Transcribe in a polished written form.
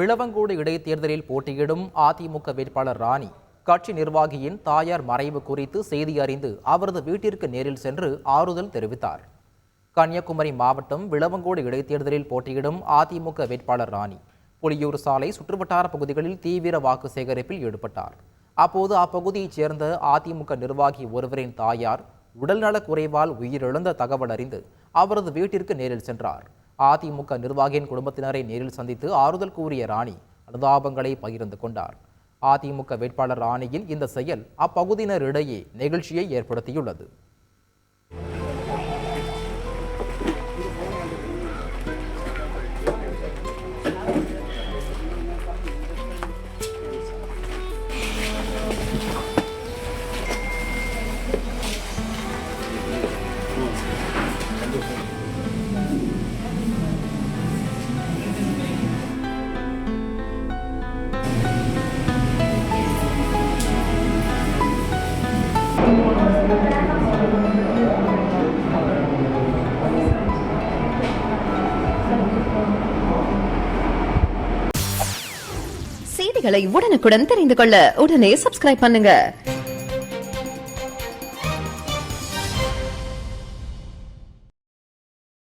விளவங்கோடு இடைத்தேர்தலில் போட்டியிடும் அதிமுக வேட்பாளர் ராணி கட்சி நிர்வாகியின் தாயார் மறைவு குறித்து செய்தி அறிந்து அவரது வீட்டிற்கு நேரில் சென்று ஆறுதல் தெரிவித்தார். கன்னியாகுமரி மாவட்டம் விளவங்கோடு இடைத்தேர்தலில் போட்டியிடும் அதிமுக வேட்பாளர் ராணி புலியூர் சாலை சுற்றுவட்டார பகுதிகளில் தீவிர வாக்கு சேகரிப்பில் ஈடுபட்டார். அப்போது அப்பகுதியைச் சேர்ந்த அதிமுக நிர்வாகி ஒருவரின் தாயார் உடல்நலக் குறைவால் உயிரிழந்த தகவல் அறிந்து அவரது வீட்டிற்கு நேரில் சென்றார். அதிமுக நிர்வாகியின் குடும்பத்தினரை நேரில் சந்தித்து ஆறுதல் கூறிய ராணி அனுதாபங்களை பகிர்ந்து கொண்டார். அதிமுக வேட்பாளர் ராணியின் இந்த செயல் அப்பகுதியினரிடையே நெகிழ்ச்சியை ஏற்படுத்தியுள்ளது. செய்திகளை உடனுக்குடன் தெரிந்து கொள்ள உடனே சப்ஸ்கிரைப் பண்ணுங்க.